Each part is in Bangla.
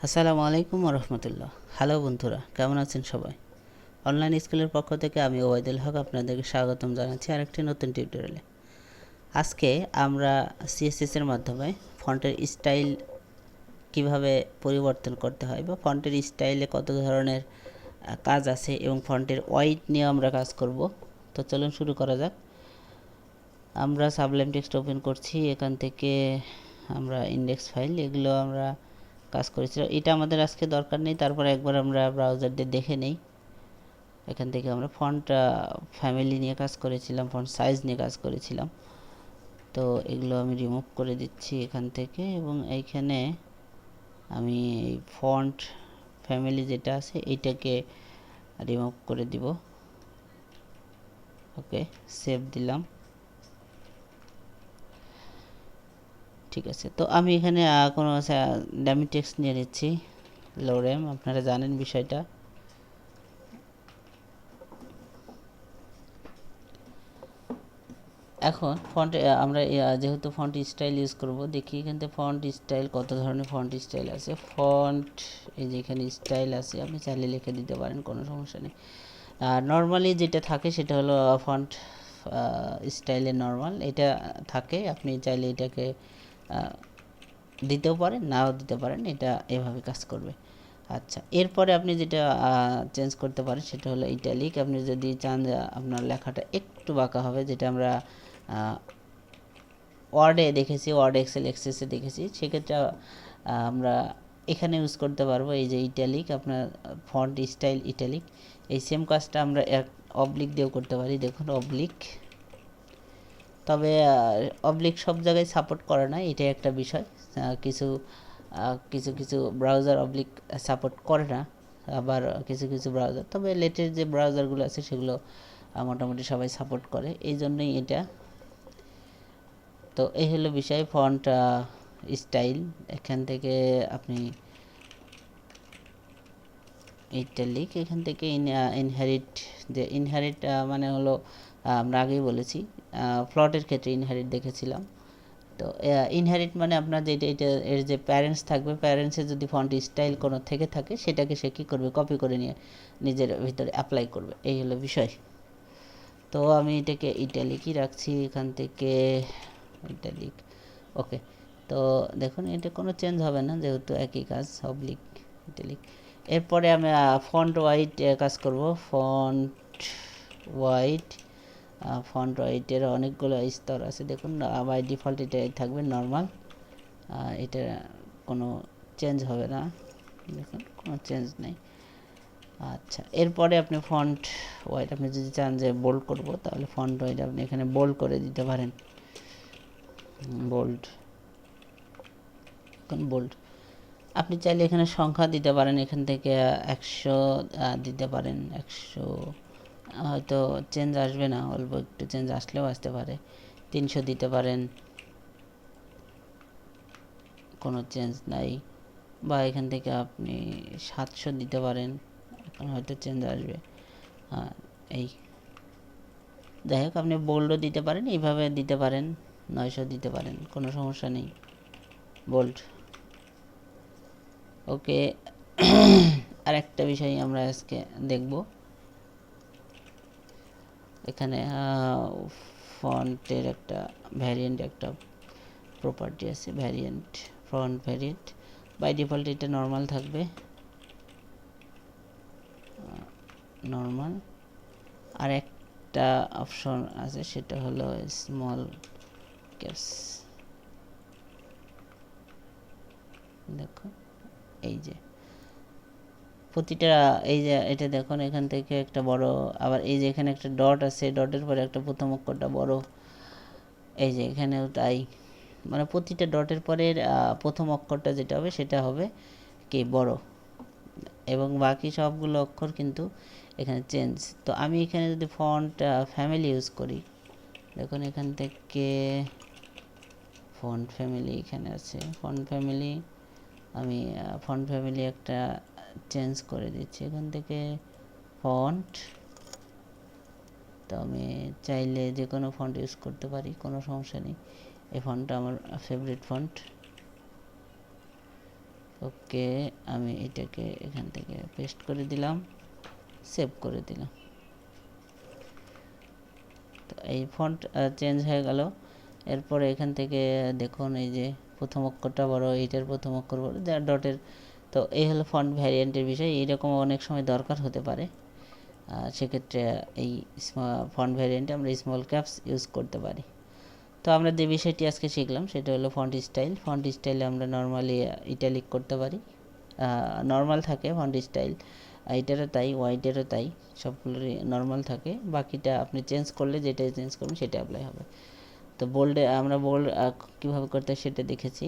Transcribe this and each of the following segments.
আসসালামু আলাইকুম রহমতুল্লাহ। হ্যালো বন্ধুরা, কেমন আছেন সবাই? অনলাইন স্কুলের পক্ষ থেকে আমি ওবায়দুল হক আপনাদেরকে স্বাগতম জানাচ্ছি আরেকটি নতুন টিউটোরিয়ালে। আজকে আমরা সিএসএস এর মাধ্যমে ফন্টের স্টাইল কিভাবে পরিবর্তন করতে হয় বা ফন্টের স্টাইলে কত ধরনের কাজ আছে এবং ফন্টের ওয়াইড নিয়ে আমরা কাজ করব। তো চলুন শুরু করা যাক। আমরা সাবলাইম টেক্সট ওপেন করছি, এখান থেকে আমরা ইন্ডেক্স ফাইল এগুলো আমরা কাজ করেছিলাম। এটা আমাদের আজকে দরকার নেই, তারপর একবার আমরা ব্রাউজার দিয়ে দেখে নেই। এখান থেকে আমরা ফন্ট ফ্যামিলি নিয়ে কাজ করেছিলাম, ফন্ট সাইজ নিয়ে কাজ করেছিলাম। তো এগুলো আমি রিমুভ করে দিচ্ছি এখান থেকে, এবং এইখানে আমি এই ফন্ট ফ্যামিলি যেটা আছে এইটাকে রিমুভ করে দিব। ওকে, সেভ দিলাম। ঠিক আছে, তো আমি এখানে কোনো ডামি টেক্সট নিয়ে নিচ্ছি, লোরেম, আপনারা জানেন বিষয়টা। এখন ফন্ট আমরা যেহেতু ফন্ট স্টাইল ইউজ করব, দেখি এখান থেকে ফন্ট স্টাইল কত ধরনের ফন্ট স্টাইল আছে। ফন্ট এই যে এখানে স্টাইল আছে, আপনি চাইলে লিখে দিতে পারেন, কোনো সমস্যা নেই। নর্মালি যেটা থাকে সেটা হলো ফন্ট স্টাইলে নর্মাল, এটা থাকে। আপনি চাইলে এটাকে দিতেও পারেন, নাও দিতে পারেন, এটা এভাবে কাজ করবে। আচ্ছা, এরপরে আপনি যেটা চেঞ্জ করতে পারেন সেটা হলো ইটালিক। আপনি যদি চান আপনার লেখাটা একটু বাঁকা হবে, যেটা আমরা ওয়ার্ডে দেখেছি, ওয়ার্ড এক্সেল এক্সেসে দেখেছি, সেক্ষেত্রে আমরা এখানে ইউজ করতে পারবো এই যে ইটালিক, আপনার ফন্ট স্টাইল ইটালিক। এই সেম কাজটা আমরা এক অবলিক দিয়েও করতে পারি। দেখুন অবলিক, তবে অবলিক সব জায়গায় সাপোর্ট করে না, এটাই একটা বিষয়। কিছু কিছু কিছু ব্রাউজার অবলিক সাপোর্ট করে না, আবার কিছু কিছু ব্রাউজার, তবে লেটেস্ট যে ব্রাউজারগুলো আছে সেগুলো মোটামুটি সবাই সাপোর্ট করে, এই জন্যই এটা। তো এই হলো বিষয় ফন্ট স্টাইল। এখান থেকে আপনি ইটালিক, এখান থেকে ইনহেরিট, যে ইনহেরিট মানে হলো আমরা আগেই বলেছি প্লটের ক্ষেত্রে ইনহেরিট দেখেছিলাম। তো ইনহেরিট মানে আপনার যেটা এটা এর যে প্যারেন্টস থাকবে, প্যারেন্টসের যদি ফন্ট স্টাইল কোনো থেকে থাকে সেটাকে সে কী করবে, কপি করে নিয়ে নিজের ভিতরে অ্যাপ্লাই করবে, এই হলো বিষয়। তো আমি এটাকে ইটালিকই রাখছি এখান থেকে, ইটালিক। ওকে, তো দেখুন এটা কোনো চেঞ্জ হবে না যেহেতু একই কাজ, অবলিক ইটালিক। এরপরে আমি ফন্ট ওয়াইড কাজ করব। ফন্ট ওয়াইটের অনেকগুলো স্তর আছে, দেখুন বাই ডিফল্ট এটাই থাকবে নর্মাল, এটা কোনো চেঞ্জ হবে না, দেখুন কোনো চেঞ্জ নেই। আচ্ছা, এরপরে আপনি ফন্ট ওয়াইড, আপনি যদি চান যে বোল্ড করব তাহলে ফন্ট ওয়াইড আপনি এখানে বোল্ড করে দিতে পারেন, বোল্ড। এখন বোল্ড আপনি চাইলে এখানে সংখ্যা দিতে পারেন, এখান থেকে 100 দিতে পারেন। 100 হয়তো চেঞ্জ আসবে না, অল্প একটু চেঞ্জ আসলেও আসতে পারে। 300 দিতে পারেন, কোনো চেঞ্জ নাই। বা এখান থেকে আপনি 700 দিতে পারেন, এখন হয়তো চেঞ্জ আসবে। এই যাই হোক, আপনি বোল্ডও দিতে পারেন, এইভাবে দিতে পারেন, 900 দিতে পারেন, কোনো সমস্যা নেই, বোল্ড। ওকে, আর একটা বিষয় আমরা আজকে দেখব, এখানে ফন্টের একটা ভ্যারিয়েন্ট, একটা প্রপার্টি আছে variant, font variant. By default এটা নর্মাল থাকবে, নর্মাল। আর একটা অপশন আছে সেটা হলো স্মল ক্যাপস। দেখো এই যে প্রতিটা, এই যে এটা দেখুন এখান থেকে একটা বড়, আবার এই যে এখানে একটা ডট আছে, ডটের পরে একটা প্রথম অক্ষরটা বড়, এই যে এখানেও তাই, মানে প্রতিটা ডটের পরে প্রথম অক্ষরটা যেটা হবে সেটা হবে কি বড়, এবং বাকি সবগুলো অক্ষর কিন্তু এখানে চেঞ্জ। তো আমি এখানে যদি ফন্ট ফ্যামিলি ইউজ করি, দেখুন এখান থেকে ফন্ট ফ্যামিলি এখানে আছে, ফন্ট ফ্যামিলি আমি ফন্ট ফ্যামিলি একটা চেঞ্জ করে দিচ্ছি এখান থেকে ফন্ট। তো আমি চাইলে যে কোনো ফন্ট ইউজ করতে পারি, কোনো সমস্যা নেই। এই ফন্টটা আমার ফেভারিট ফন্ট, ওকে, আমি এটাকে এখান থেকে পেস্ট করে দিলাম, সেভ করে দিলাম। তো এই ফন্ট চেঞ্জ হয়ে গেল। এরপরে এখান থেকে দেখুন এই যে প্রথম অক্ষরটা বড়, এইটার প্রথম অক্ষর বড়, ডটের। তো এই হলো ফন্ট ভ্যারিয়েন্টের বিষয়। এইরকম অনেক সময় দরকার হতে পারে, সেক্ষেত্রে এই ফন্ট ভ্যারিয়েন্টে আমরা স্মল ক্যাপস ইউজ করতে পারি। তো আমরা যে বিষয়টি আজকে শিখলাম সেটা হলো ফন্ট স্টাইল। ফন্ট স্টাইলে আমরা নর্মালি ইটালিক করতে পারি, নর্মাল থাকে ফন্ট স্টাইল, এটারও তাই, হোয়াইটেরও তাই, সবগুলোরই নর্মাল থাকে। বাকিটা আপনি চেঞ্জ করলে যেটা চেঞ্জ করবেন সেটা অ্যাপ্লাই হবে। তো বোল্ডে আমরা বোল্ড কীভাবে করতে হয় সেটা দেখেছি।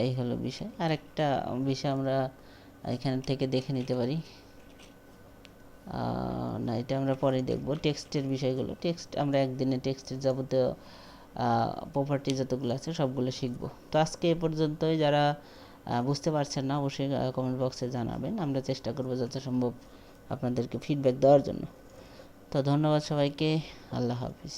এই হলো বিষয়। আরেকটা বিষয় আমরা এখান থেকে দেখে নিতে পারি, না এটা আমরা পরে দেখব। টেক্সটের বিষয়গুলো, টেক্সট আমরা একদিনে টেক্সটের যাবতীয় প্রপার্টি যতগুলো আছে সবগুলো শিখব। তো আজকে এ পর্যন্তই। যারা বুঝতে পারছেন না অবশ্যই কমেন্ট বক্সে জানাবেন, আমরা চেষ্টা করব যথাসম্ভব আপনাদেরকে ফিডব্যাক দেওয়ার জন্য। তো ধন্যবাদ সবাইকে, আল্লাহ হাফিজ।